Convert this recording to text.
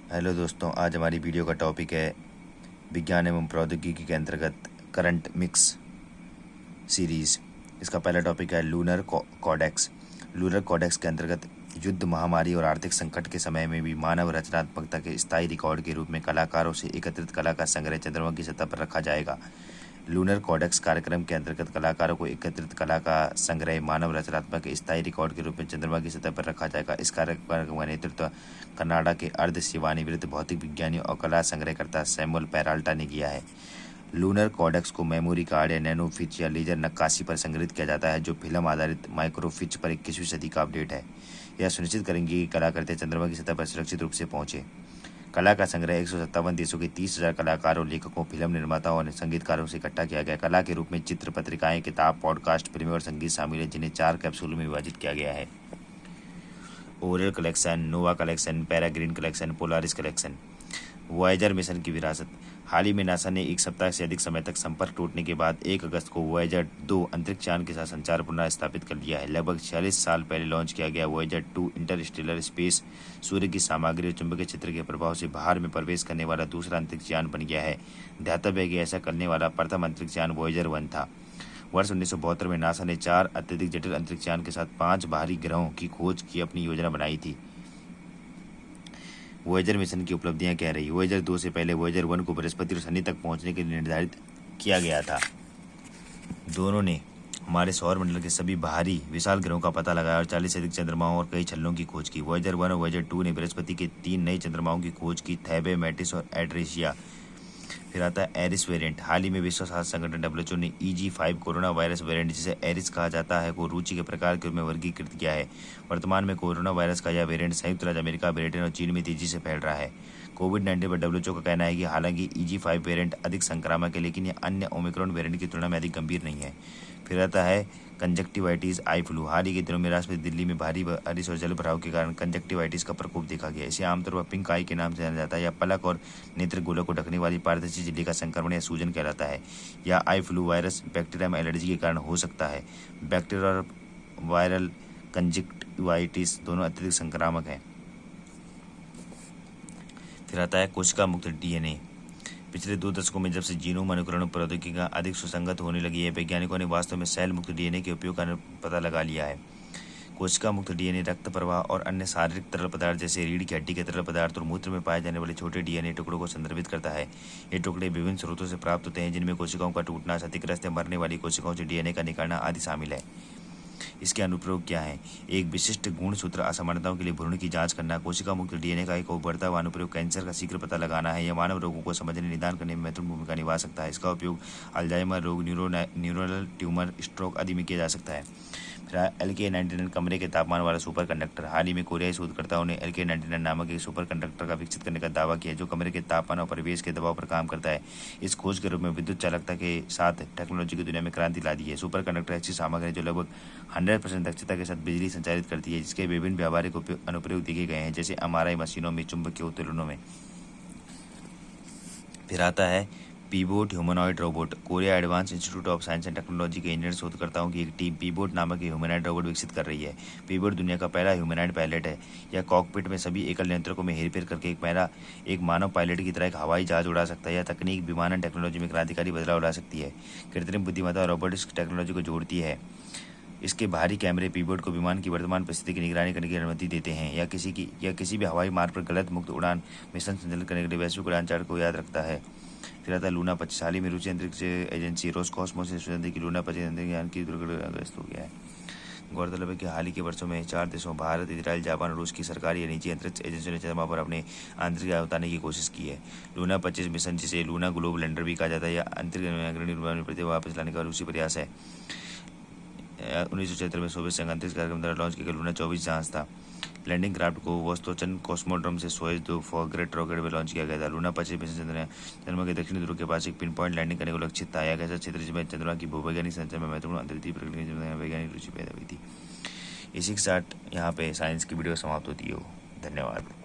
Hello दोस्तों, आज हमारी वीडियो का टॉपिक है विज्ञान एवं प्रौद्योगिकी के अंतर्गत करंट मिक्स सीरीज़। इसका पहला टॉपिक है लूनर कॉडेक्स। लूनर कॉडेक्स के अंतर्गत युद्ध, महामारी और आर्थिक संकट के समय में भी मानव रचनात्मकता के स्थायी रिकॉर्ड के रूप में कलाकारों से एकत्रित कला का संग्रह चंद्रमा की सतह पर रखा जाएगा। लूनर कॉडेक्स कार्यक्रम के अंतर्गत कलाकारों को एकत्रित कला का संग्रह मानव रचनात्मक के स्थायी रिकॉर्ड के रूप में चंद्रमा की सतह पर रखा जाएगा। इस कार्यक्रम का नेतृत्व कनाडा के अर्ध सेवानिवृत्त भौतिक विज्ञानी और कला संग्रहकर्ता सैमुअल पेराल्टा ने किया है। लूनर कॉडेक्स को मेमोरी कार्ड या नैनोफिच या लेजर नक्काशी पर संग्रहित किया जाता है, जो फिल्म आधारित माइक्रोफिच पर 21वीं सदी का अपडेट है। यह सुनिश्चित करेंगे कि कलाकृतियां चंद्रमा की सतह पर सुरक्षित रूप से पहुंचे। कला का संग्रह 157 देशों के 30,000 कलाकारों, लेखकों, फिल्म निर्माताओं और संगीतकारों से इकट्ठा किया गया। कला के रूप में चित्र, पत्रिकाएं, किताब, पॉडकास्ट, फिल्में और संगीत शामिल है, जिन्हें 4 कैप्सूल में विभाजित किया गया है। Oral collection, Nova collection, Peregrine collection, Polaris collection. Voyager mission की विरासत। हाल ही में नासा ने 1 सप्ताह से अधिक समय तक संपर्क टूटने के बाद 1 अगस्त को वॉयेजर 2 अंतरिक्ष यान के साथ संचार पुनः स्थापित कर लिया है। लगभग 46 साल पहले लॉन्च किया गया वॉयेजर 2 इंटरस्टेलर स्पेस सूर्य की सामग्री और चुंबकीय क्षेत्र के प्रभाव से बाहर में प्रवेश करने वाला दूसरा अंतरिक्ष यान बन गया है। ध्यातव्य है कि ऐसा करने वाला प्रथम अंतरिक्ष यान वॉयेजर 1 था। वर्ष 1972 में नासा ने 4 अत्यधिक जटिल अंतरिक्ष यान के साथ 5 बाहरी ग्रहों की खोज की अपनी योजना बनाई थी। वॉयेजर मिशन की उपलब्धियां क्या रही? वॉयेजर 2 से पहले वॉयेजर 1 को बृहस्पति और शनि तक पहुंचने के लिए निर्धारित किया गया था। दोनों ने हमारे सौर मंडल के सभी बाहरी विशाल ग्रहों का पता लगाया और 40 से अधिक चंद्रमाओं और कई छल्लों की खोज की। वॉयेजर 1 और वॉयेजर 2 ने बृहस्पति के 3 नए चंद्रमाओं की खोज की, थैबे, मैटिस और एड्रेसिया। फिर आता है एरिस वेरिएंट। हाल ही में विश्व स्वास्थ्य संगठन WHO ने EG5 कोरोना वायरस वेरिएंट, जिसे एरिस कहा जाता है, को रुचि के प्रकार के रूप में वर्गीकृत किया है। वर्तमान में कोरोना वायरस का यह वेरिएंट संयुक्त राज्य अमेरिका, ब्रिटेन और चीन में तेजी से फैल रहा है। कोविड-19 पर WHO का कहना है कि हालांकि EG5 वेरिएंट अधिक संक्रामक है, लेकिन यह अन्य ओमिक्रॉन वेरिएंट की तुलना में अधिक गंभीर नहीं है। फिर आता है कंजक्टिवाइटिस आई फ्लू। हाल ही के दिनों में राष्ट्रपति दिल्ली में भारी बारिश और जल भराव के कारण कंजक्टिवाइटिस का प्रकोप देखा गया। इसे आमतौर पर पिंक आई के नाम से जाना जाता है। यह पलक और नेत्र गोलक को ढकने वाली पारदर्शी झिल्ली का संक्रमण या सूजन कहलाता है। यह आई फ्लू वायरस बैक्टीरिया में एलर्जी के कारण हो सकता है। बैक्टीरिया और वायरल कंजक्टिवाइटिस दोनों अत्यधिक संक्रामक हैं। फिर आता है कोशिका मुक्त DNA। पिछले 2 दशकों में जब से जीनोम अनुकरण प्रौद्योगिकी अधिक सुसंगत होने लगी है, वैज्ञानिकों ने वास्तव में सेल मुक्त DNA के उपयोग का पता लगा लिया है। कोशिका मुक्त DNA रक्त प्रवाह और अन्य शारीरिक तरल पदार्थ जैसे रीढ़ की हड्डी के तरल पदार्थ और मूत्र में पाए जाने वाले छोटे DNA टुकड़ों को संदर्भित करता है। ये टुकड़े विभिन्न स्रोतों से प्राप्त होते हैं, जिनमें कोशिकाओं का टूटना, क्षतिग्रस्त या मरने वाली कोशिकाओं से DNA का निकालना आदि शामिल है। इसके अनुप्रयोग क्या है? एक विशिष्ट गुणसूत्र असमानताओं के लिए भ्रूण की जांच करना। कोशिका मुक्त DNA का एक उभरता हुआ अनुप्रयोग कैंसर का शीघ्र पता लगाना है। यह मानव रोगों को समझने, निदान करने में महत्वपूर्ण भूमिका निभा सकता है। इसका उपयोग अल्जाइमर रोग, न्यूरल ट्यूमर, स्ट्रोक आदि में किया जा सकता है। फिर LK99 कमरे के तापमान वाला सुपर कंडक्टर। हाल ही में कोरियाई शोधकर्ताओं ने LK99 नामक एक सुपर कंडक्टर का विकसित करने का दावा किया, जो कमरे के तापमान और परिवेश के दबाव पर काम करता है। इस खोज के रूप में विद्युत चालकता के साथ टेक्नोलॉजी की दुनिया में क्रांति ला दी है। सुपर कंडक्टर ऐसी सामग्री है जो लगभग 100% दक्षता के साथ बिजली संचालित करती है, जिसके विभिन्न व्यावहारिक अनुप्रयोग देखे गए हैं, जैसे MRI मशीनों में, चुंबकीय उत्तोलनों में। फिर आता है PiBot humanoid robot. Korea Advance Institute of Science and Technology के इंजीनियर शोधकर्ताओं की एक टीम पीबोट नामक एक ह्यूमनॉइड रोबोट विकसित कर रही है। पीबोट दुनिया का पहला ह्यूमनॉइड पायलट है। यह कॉकपिट में सभी एकल नियंत्रकों में हेरफेर करके एक मानव पायलट की तरह एक हवाई जहाज उड़ा सकता है। यह तकनीक विमानन टेक्नोलॉजी में क्रांतिकारी बदलाव ला सकती है। कृत्रिम बुद्धिमत्ता और रोबोटिक्स टेक्नोलॉजी को जोड़ती है। इसके बाहरी कैमरे पीबोट को विमान की वर्तमान परिस्थिति की निगरानी करने की अनुमति देते हैं, या किसी भी हवाई मार्ग पर गलत मुक्त उड़ान मिशन संचालित करने के लिए वैश्विक उड़ान चार्ट को याद रखता है। फिर आता है लूना 25। हाल ही में रूसी अंतरिक्ष एजेंसी रोसकॉस्मोस ने सूचना दी कि लूना 25 अंतरिक्ष यान की दुर्घटनाग्रस्त हो गया है। गौरतलब है कि हाल ही के वर्षों में 4 देशों भारत, इजराइल, जापान और रूस की सरकारी या निजी अंतरिक्ष एजेंसियों ने चंद्रमा पर अपने आंतरिक यान उतारने की कोशिश की है। लूना 25 मिशन, जिसे लूना ग्लोब लैंडर भी कहा जाता है, यह अंतरिक्ष में अग्रणी विमान में प्रतिभा वापस लाने का रूसी प्रयास है। 1976 में सोवियत संघ अंतरिक्ष कार्यक्रम द्वारा लॉन्च किया गया लूना 24 जहाज था। लैंडिंग क्राफ्ट को वोस्तोचन कॉस्मोड्रोम से सोयुज 2 फॉरग्रेट रॉकेट में लॉन्च किया गया था। लूना 25 मिशन चंद्रमा के दक्षिणी ध्रुव के पास एक पिन पॉइंट लैंडिंग करने को लक्षित था। यह ऐसा क्षेत्र जिसमें चंद्रमा की भूवैज्ञानिक संरचना में महत्वपूर्ण अंतरिक्ष प्रकृति की वैज्ञानिक रुचि पैदा हुई थी। इसी के साथ यहाँ पे साइंस की वीडियो समाप्त होती है। धन्यवाद।